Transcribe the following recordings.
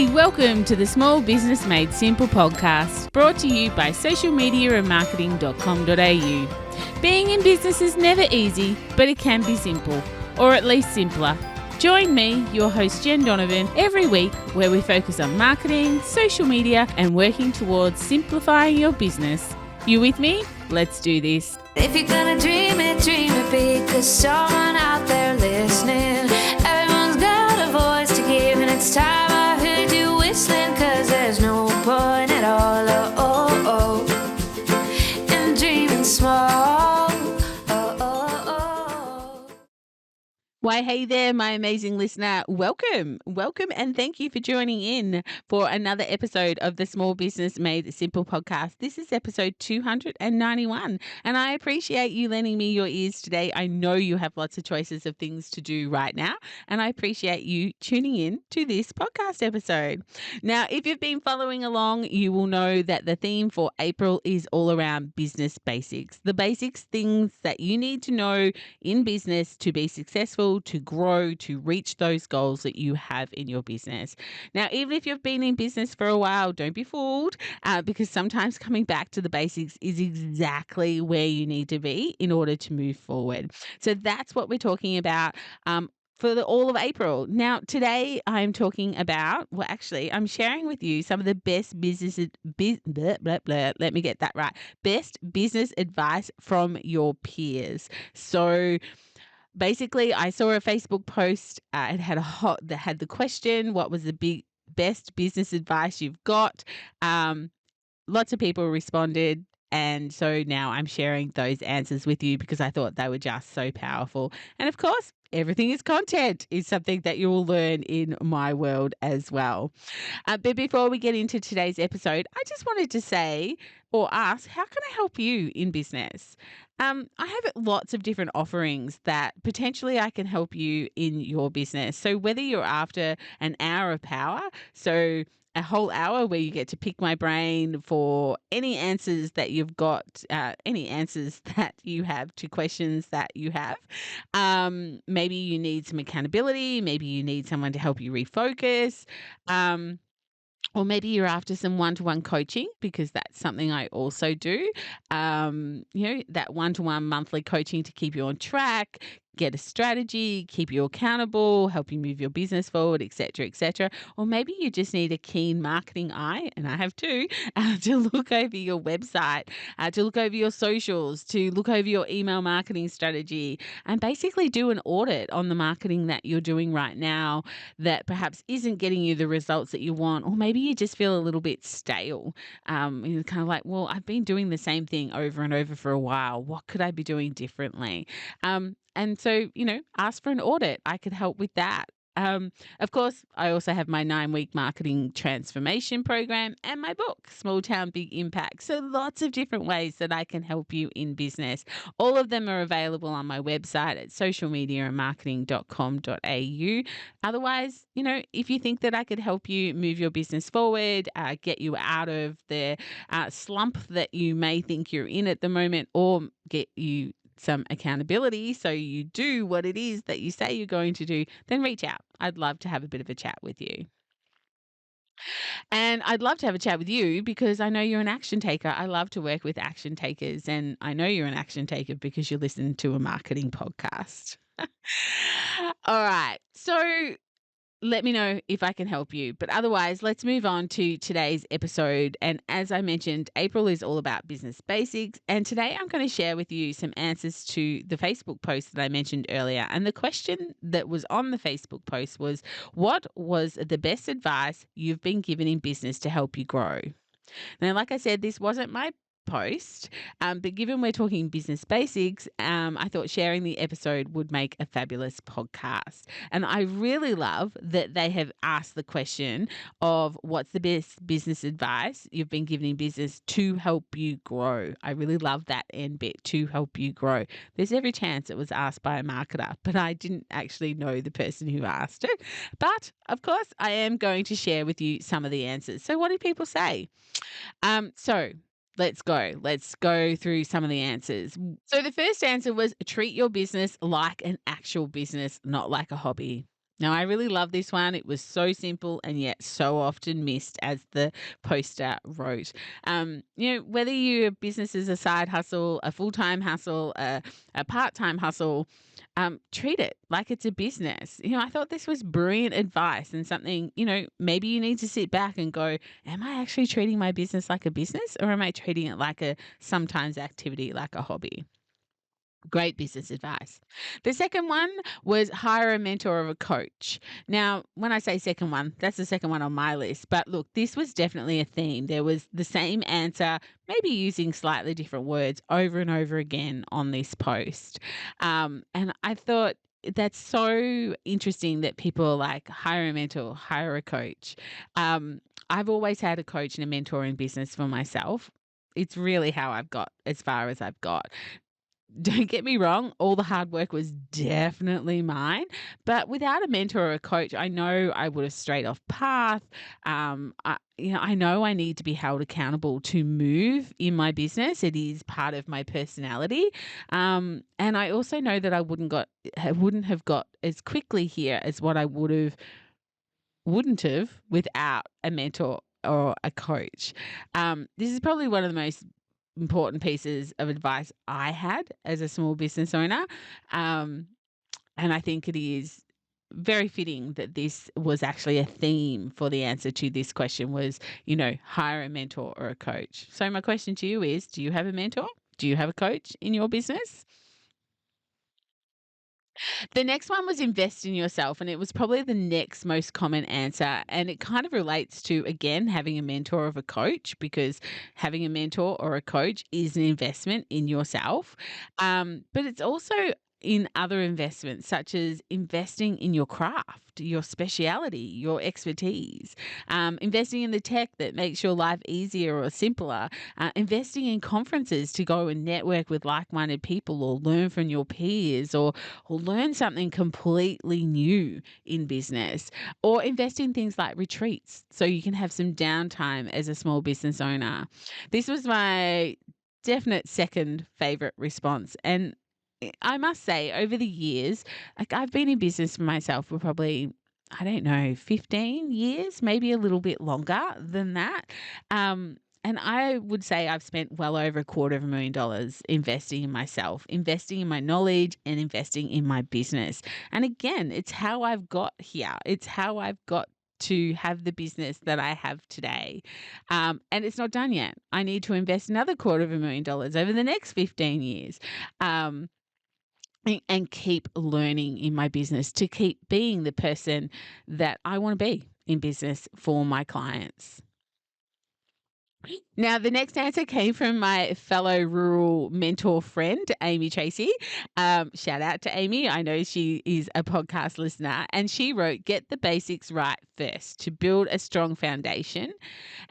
Hey, welcome to the Small Business Made Simple podcast, brought to you by socialmediaandmarketing.com.au. Being in business is never easy, but it can be simple, or at least simpler. Join me, your host Jen Donovan, every week where we focus on marketing, social media, and working towards simplifying your business. You with me? Let's do this. If you're gonna dream it big, 'cause someone out there listening. Everyone's got a voice to give, and it's time I heard you whistling, 'cause there's no point at all, in dreaming small. Why, hey there, my amazing listener. Welcome, and thank you for joining in for another episode of the Small Business Made Simple podcast. This is episode 291, and I appreciate you lending me your ears today. I know you have lots of choices of things to do right now, and I appreciate you tuning in to this podcast episode. Now, if you've been following along, you will know that the theme for April is all around business basics, the basics things that you need to know in business to be successful, to grow, to reach those goals that you have in your business. Now, even if you've been in business for a while, don't be fooled, because sometimes coming back to the basics is exactly where you need to be in order to move forward. So that's what we're talking about for all of April. Now, today I'm talking about, I'm sharing with you some of the best business, let me get that right, best business advice from your peers. So basically, I saw a Facebook post. It had that had the question, "What was the best business advice you've got?" Lots of people responded, and so now I'm sharing those answers with you because I thought they were just so powerful. And of course, everything is content is something that you will learn in my world as well. But before we get into today's episode, I just wanted to say or ask, how can I help you in business? I have lots of different offerings that potentially I can help you in your business. So whether you're after an hour of power, so a whole hour where you get to pick my brain for any answers that you've got, any answers that you have to questions that you have. Maybe you need some accountability. Maybe you need someone to help you refocus. Or maybe you're after some one-to-one coaching, because that's something I also do. That one-to-one monthly coaching to keep you on track, get a strategy, keep you accountable, help you move your business forward, etc., etc. Or maybe you just need a keen marketing eye, and I have too, to look over your website, to look over your socials, to look over your email marketing strategy, and basically do an audit on the marketing that you're doing right now that perhaps isn't getting you the results that you want. Or maybe you just feel a little bit stale. You're kind of like, well, I've been doing the same thing over and over for a while. What could I be doing differently? And so, ask for an audit. I could help with that. Of course, I also have my 9-week marketing transformation program and my book, Small Town Big Impact. So lots of different ways that I can help you in business. All of them are available on my website at socialmediaandmarketing.com.au. Otherwise, if you think that I could help you move your business forward, get you out of the slump that you may think you're in at the moment, or get you some accountability so you do what it is that you say you're going to do, then reach out. I'd love to have a bit of a chat with you. And I'd love to have a chat with you because I know you're an action taker. I love to work with action takers, and I know you're an action taker because you listen to a marketing podcast. All right. So let me know if I can help you. But otherwise, let's move on to today's episode. And as I mentioned, April is all about business basics. And today I'm going to share with you some answers to the Facebook post that I mentioned earlier. And the question that was on the Facebook post was, what was the best advice you've been given in business to help you grow? Now, like I said, this wasn't my post, but given we're talking business basics, I thought sharing the episode would make a fabulous podcast. And I really love that they have asked the question of what's the best business advice you've been given in business to help you grow. I really love that end bit, to help you grow. There's every chance it was asked by a marketer, but I didn't actually know the person who asked it. But of course, I am going to share with you some of the answers. So what do people say? So let's go. Let's go through some of the answers. So the first answer was, treat your business like an actual business, not like a hobby. Now, I really love this one. It was so simple and yet so often missed, as the poster wrote. Whether your business is a side hustle, a full time hustle, a part time hustle, treat it like it's a business. I thought this was brilliant advice and something, maybe you need to sit back and go, am I actually treating my business like a business, or am I treating it like a sometimes activity, like a hobby? Great business advice. The second one was hire a mentor or a coach. Now, when I say second one, that's the second one on my list. But look, this was definitely a theme. There was the same answer, maybe using slightly different words over and over again on this post. And I thought that's so interesting that people are like, hire a mentor, hire a coach. I've always had a coach and a mentor in business for myself. It's really how I've got as far as I've got. Don't get me wrong, all the hard work was definitely mine, but without a mentor or a coach, I know I would have strayed off path. I know I need to be held accountable to move in my business. It is part of my personality, and I also know that I wouldn't have got as quickly here as what I wouldn't have without a mentor or a coach. This is probably one of the most important pieces of advice I had as a small business owner. And I think it is very fitting that this was actually a theme for the answer to this question was, hire a mentor or a coach. So my question to you is, do you have a mentor? Do you have a coach in your business? The next one was invest in yourself, and it was probably the next most common answer. And it kind of relates to, again, having a mentor or a coach, because having a mentor or a coach is an investment in yourself. But it's also in other investments, such as investing in your craft, your speciality, your expertise, investing in the tech that makes your life easier or simpler, investing in conferences to go and network with like-minded people, or learn from your peers, or learn something completely new in business, or invest in things like retreats so you can have some downtime as a small business owner. This was my definite second favorite response. And I must say, over the years, like, I've been in business for myself for probably, I don't know, 15 years, maybe a little bit longer than that. And I would say I've spent well over $250,000 investing in myself, investing in my knowledge, and investing in my business. And again, it's how I've got here. It's how I've got to have the business that I have today. And it's not done yet. I need to invest another $250,000 over the next 15 years. And keep learning in my business to keep being the person that I want to be in business for my clients. Now, the next answer came from my fellow rural mentor friend, Amy Tracy. Shout out to Amy. I know she is a podcast listener, and she wrote, get the basics right first to build a strong foundation.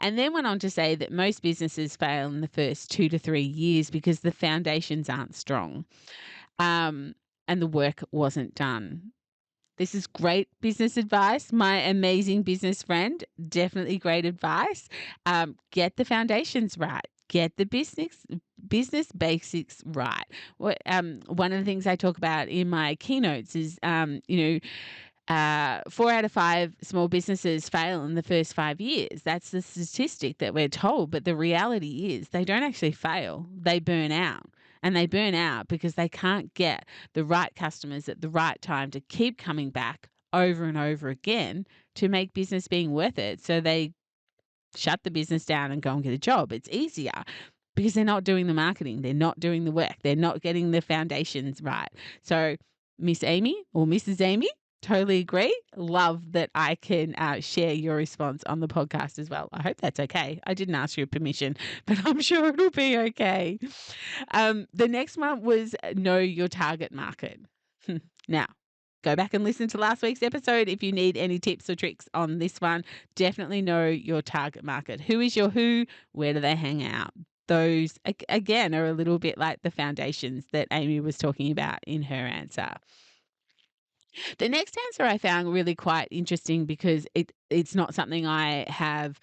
And then went on to say that most businesses fail in the first 2 to 3 years because the foundations aren't strong. And the work wasn't done. This is great business advice. My amazing business friend, definitely great advice. Get the foundations right. Get the business basics right. One of the things I talk about in my keynotes is, 4 out of 5 small businesses fail in the first 5 years. That's the statistic that we're told. But the reality is they don't actually fail. They burn out. And they burn out because they can't get the right customers at the right time to keep coming back over and over again to make business being worth it. So they shut the business down and go and get a job. It's easier because they're not doing the marketing. They're not doing the work. They're not getting the foundations right. So Miss Amy or Mrs. Amy, totally agree. Love that I can share your response on the podcast as well. I hope that's okay. I didn't ask your permission, but I'm sure it'll be okay. The next one was know your target market. Now, go back and listen to last week's episode if you need any tips or tricks on this one. Definitely know your target market. Who is your who? Where do they hang out? Those, again, are a little bit like the foundations that Amy was talking about in her answer. The next answer I found really quite interesting because it's not something I have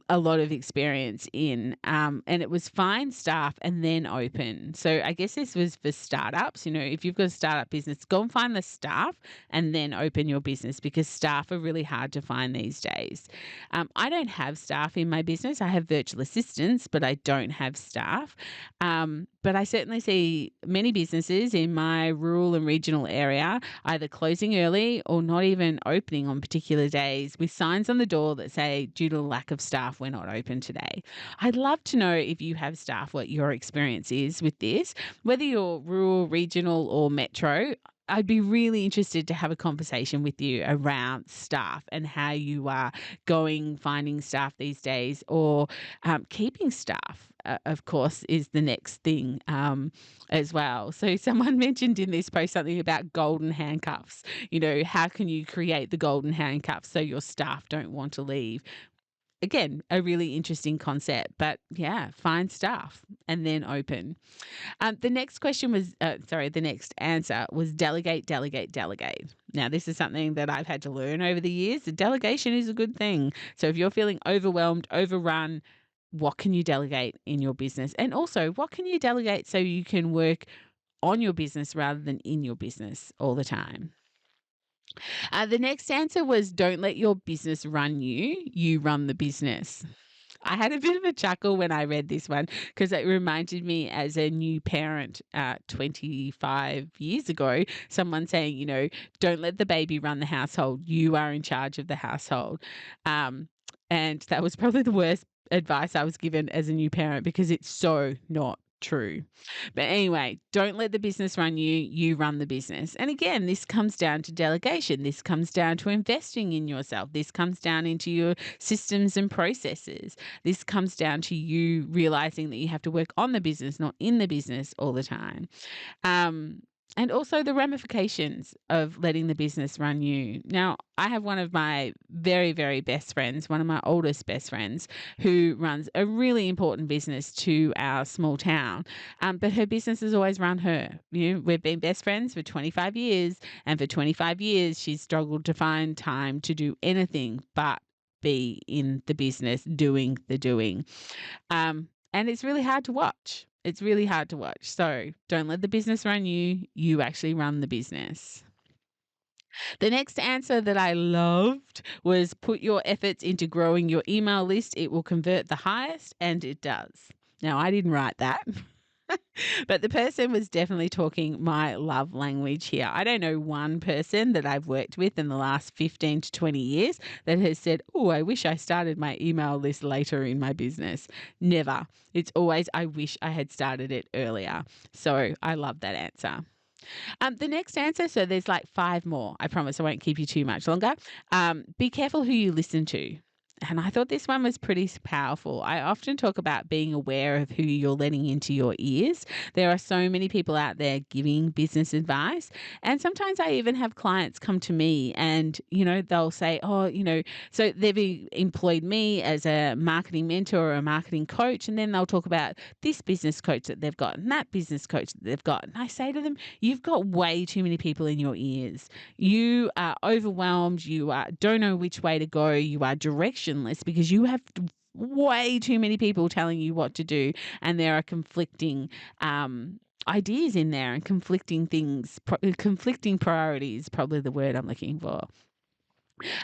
a lot of experience in. And it was find staff and then open. So I guess this was for startups. If you've got a startup business, go and find the staff and then open your business, because staff are really hard to find these days. I don't have staff in my business. I have virtual assistants, but I don't have staff. But I certainly see many businesses in my rural and regional area either closing early or not even opening on particular days, with signs on the door that say, due to lack of staff, we're not open today. I'd love to know, if you have staff, what your experience is with this, whether you're rural, regional or metro. I'd be really interested to have a conversation with you around staff and how you are finding staff these days, or keeping staff, of course, is the next thing as well. So someone mentioned in this post something about golden handcuffs. How can you create the golden handcuffs so your staff don't want to leave? Again, a really interesting concept, but yeah, find staff and then open. The next answer was delegate, delegate, delegate. Now, this is something that I've had to learn over the years. The delegation is a good thing. So if you're feeling overwhelmed, overrun, what can you delegate in your business? And also, what can you delegate so you can work on your business rather than in your business all the time? The next answer was, don't let your business run you, you run the business. I had a bit of a chuckle when I read this one, because it reminded me, as a new parent 25 years ago, someone saying, don't let the baby run the household, you are in charge of the household. And that was probably the worst advice I was given as a new parent, because it's so not true. But anyway, don't let the business run you, you run the business. And again, this comes down to delegation. This comes down to investing in yourself. This comes down into your systems and processes. This comes down to you realizing that you have to work on the business, not in the business all the time. And also the ramifications of letting the business run you. Now, I have one of my very, very best friends, one of my oldest best friends, who runs a really important business to our small town. But her business has always run her. We've been best friends for 25 years, and for 25 years, she's struggled to find time to do anything but be in the business, doing the doing. And it's really hard to watch. It's really hard to watch. So don't let the business run you. You actually run the business. The next answer that I loved was, put your efforts into growing your email list. It will convert the highest, and it does. Now, I didn't write that. But the person was definitely talking my love language here. I don't know one person that I've worked with in the last 15 to 20 years that has said, oh, I wish I started my email list later in my business. Never. It's always, I wish I had started it earlier. So I love that answer. The next answer, so there's like 5 more. I promise I won't keep you too much longer. Be careful who you listen to. And I thought this one was pretty powerful. I often talk about being aware of who you're letting into your ears. There are so many people out there giving business advice. And sometimes I even have clients come to me and, they'll say, so they've employed me as a marketing mentor or a marketing coach. And then they'll talk about this business coach that they've got and that business coach that they've got. And I say to them, you've got way too many people in your ears. You are overwhelmed. You don't know which way to go. You are directionless, because you have way too many people telling you what to do, and there are conflicting ideas in there and conflicting things, conflicting priorities, probably the word I'm looking for.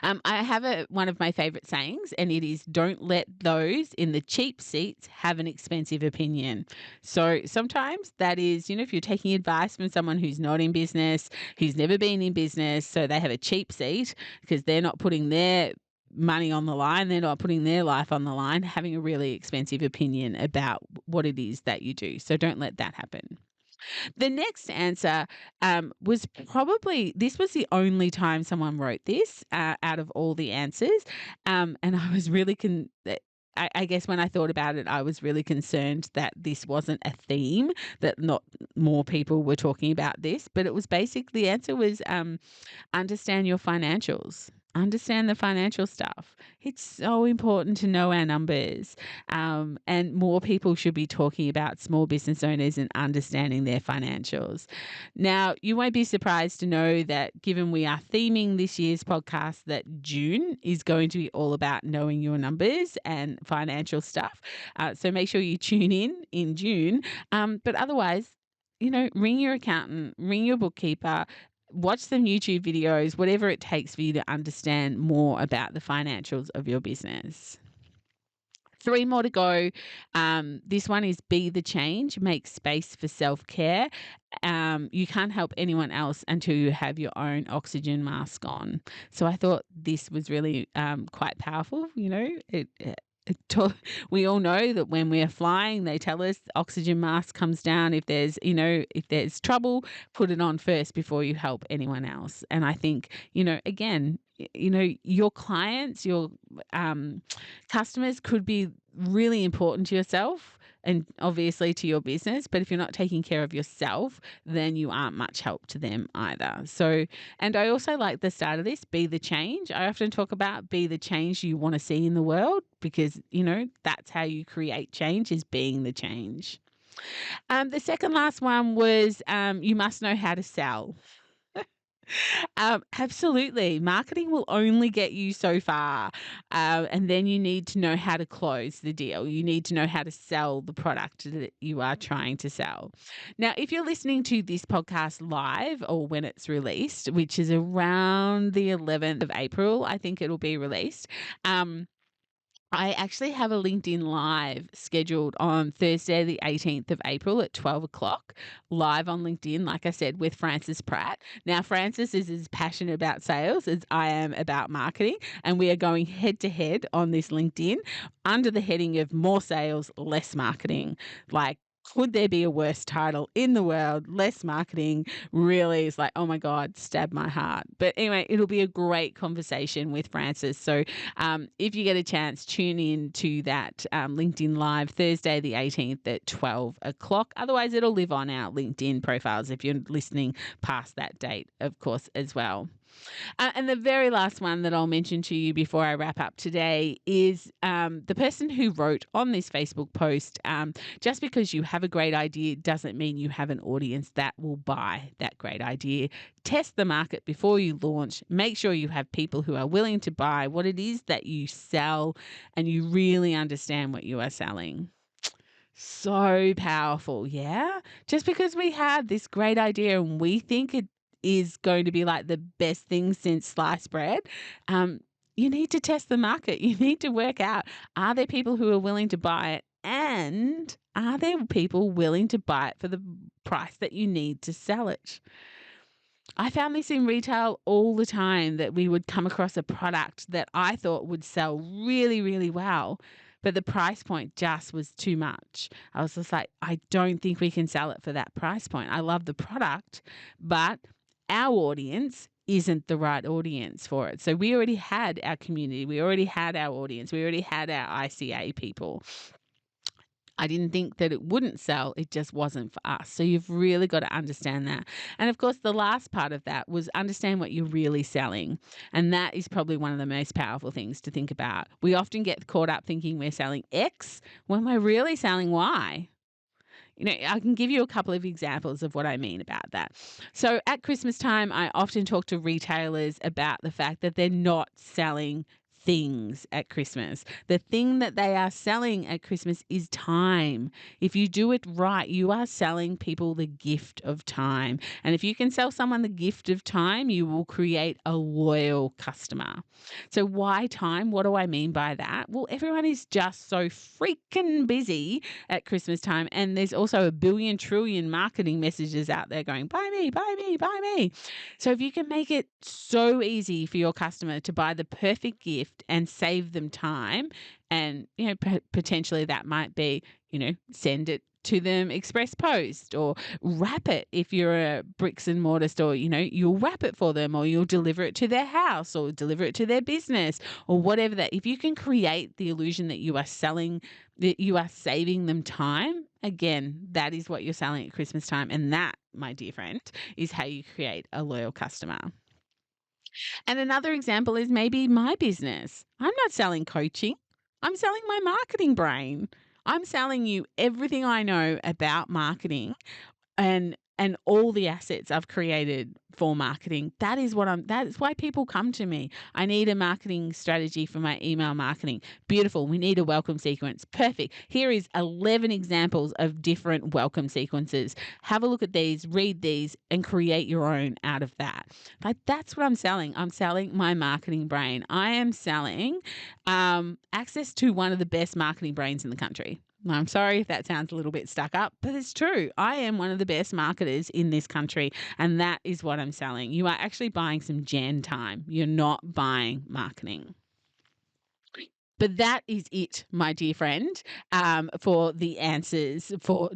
I have one of my favorite sayings, and it is, don't let those in the cheap seats have an expensive opinion. So sometimes that is, if you're taking advice from someone who's not in business, who's never been in business, so they have a cheap seat because they're not putting their money on the line, they're not putting their life on the line, having a really expensive opinion about what it is that you do. So don't let that happen. The next answer was probably, this was the only time someone wrote this out of all the answers. And I was really, I guess when I thought about it, I was really concerned that this wasn't a theme, that not more people were talking about this. But it was basically, the answer was understand your financials. understand the financial stuff. It's so important to know our numbers. And more people should be talking about small business owners and understanding their financials. Now, you won't be surprised to know that given we are theming this year's podcast, that June is going to be all about knowing your numbers and financial stuff. So make sure you tune in June. But otherwise, ring your accountant, ring your bookkeeper, watch some YouTube videos, whatever it takes for you to understand more about the financials of your business. 3 more to go. This one is be the change, make space for self-care. You can't help anyone else until you have your own oxygen mask on. So I thought this was really quite powerful. We all know that when we're flying, they tell us the oxygen mask comes down. If there's trouble, put it on first before you help anyone else. And I think, again, your clients, your customers could be really important to yourself and obviously to your business. But if you're not taking care of yourself, then you aren't much help to them either. So, and I also like the start of this, be the change. I often talk about be the change you want to see in the world because, that's how you create change, is being the change. The second last one was you must know how to sell. Absolutely. Marketing will only get you so far. And then you need to know how to close the deal. You need to know how to sell the product that you are trying to sell. Now, if you're listening to this podcast live or when it's released, which is around the 11th of April, I think it'll be released. I actually have a LinkedIn Live scheduled on Thursday, the 18th of April at 12 o'clock, live on LinkedIn, like I said, with Frances Pratt. Now, Frances is as passionate about sales as I am about marketing, and we are going head to head on this LinkedIn under the heading of more sales, less marketing. Like, could there be a worse title in the world? Less marketing really is like, oh my God, stab my heart. But anyway, it'll be a great conversation with Frances. So if you get a chance, tune in to that LinkedIn Live Thursday, the 18th at 12 o'clock. Otherwise, it'll live on our LinkedIn profiles if you're listening past that date, of course, as well. And the very last one that I'll mention to you before I wrap up today is the person who wrote on this Facebook post, just because you have a great idea doesn't mean you have an audience that will buy that great idea. Test the market before you launch. Make sure you have people who are willing to buy what it is that you sell and you really understand what you are selling. So powerful, yeah? Just because we have this great idea and we think it is going to be like the best thing since sliced bread, you need to test the market. You need to work out, are there people who are willing to buy it? And are there people willing to buy it for the price that you need to sell it? I found this in retail all the time, that we would come across a product that I thought would sell really, really well, but the price point just was too much. I was just like, I don't think we can sell it for that price point. I love the product, but our audience isn't the right audience for it. So we already had our community. We already had our audience. We already had our ICA people. I didn't think that it wouldn't sell. It just wasn't for us. So you've really got to understand that. And of course, the last part of that was understand what you're really selling. And that is probably one of the most powerful things to think about. We often get caught up thinking we're selling X when we're really selling Y. I can give you a couple of examples of what I mean about that. So at Christmas time, I often talk to retailers about the fact that they're not selling things at Christmas. The thing that they are selling at Christmas is time. If you do it right, you are selling people the gift of time. And if you can sell someone the gift of time, you will create a loyal customer. So why time? What do I mean by that? Well, everyone is just so freaking busy at Christmas time. And there's also a billion trillion marketing messages out there going, buy me, buy me, buy me. So if you can make it so easy for your customer to buy the perfect gift and save them time, and potentially that might be send it to them express post, or wrap it. If you're a bricks and mortar store, you'll wrap it for them, or you'll deliver it to their house, or deliver it to their business, or whatever that. If you can create the illusion that you are selling, that you are saving them time, again, that is what you're selling at Christmas time. And that, my dear friend, is how you create a loyal customer. And another example is maybe my business. I'm not selling coaching. I'm selling my marketing brain. I'm selling you everything I know about marketing and all the assets I've created for marketing. That is why people come to me. I need a marketing strategy for my email marketing. Beautiful. We need a welcome sequence. Perfect. Here is 11 examples of different welcome sequences. Have a look at these, read these, and create your own out of that. Like, that's what I'm selling. I'm selling my marketing brain. I am selling access to one of the best marketing brains in the country. I'm sorry if that sounds a little bit stuck up, but it's true. I am one of the best marketers in this country, and that is what I'm selling. You are actually buying some Jen time. You're not buying marketing. But that is it, my dear friend, for the answers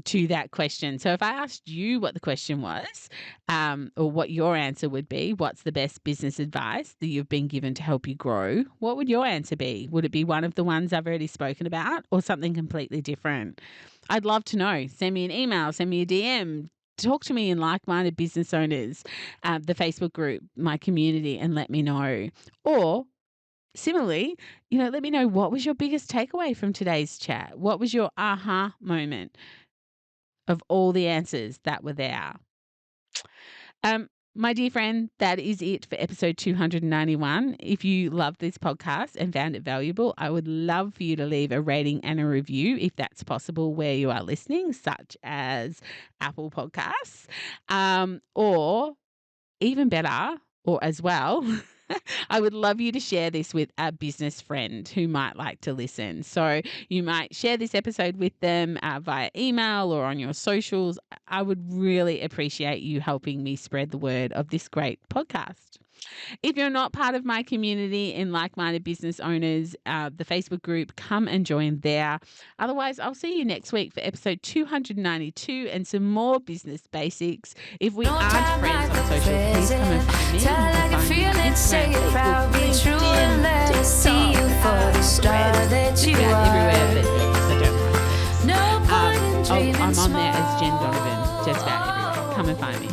to that question. So if I asked you what the question was, or what your answer would be, what's the best business advice that you've been given to help you grow? What would your answer be? Would it be one of the ones I've already spoken about, or something completely different? I'd love to know. Send me an email, send me a DM. Talk to me in Like-Minded Business Owners, the Facebook group, my community, and let me know. Or similarly, let me know, what was your biggest takeaway from today's chat? What was your aha moment of all the answers that were there? My dear friend, that is it for episode 291. If you loved this podcast and found it valuable, I would love for you to leave a rating and a review if that's possible where you are listening, such as Apple Podcasts, or even better, or as well, I would love you to share this with a business friend who might like to listen. So you might share this episode with them via email or on your socials. I would really appreciate you helping me spread the word of this great podcast. If you're not part of my community in Like-Minded Business Owners, the Facebook group, come and join there. Otherwise, I'll see you next week for episode 292 and some more business basics. If we aren't friends on social, please come and find me. Tell like you feel it, say it proud, be true, and let us see you for the star that you everywhere, are. but I don't know. No point in dreaming I'm on there as Jen small. Donovan, just about everywhere. Come and find me.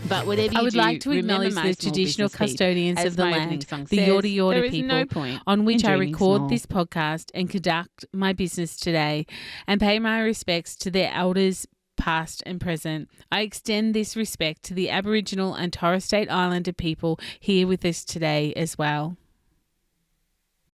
But whatever you I would do, like to acknowledge remember my the small traditional business people. custodians As of the my opening land, song the says, Yorta there Yorta is people, no point on which in I dreaming record small. this podcast and conduct my business today, and pay my respects to their elders past and present. I extend this respect to the Aboriginal and Torres Strait Islander people here with us today as well.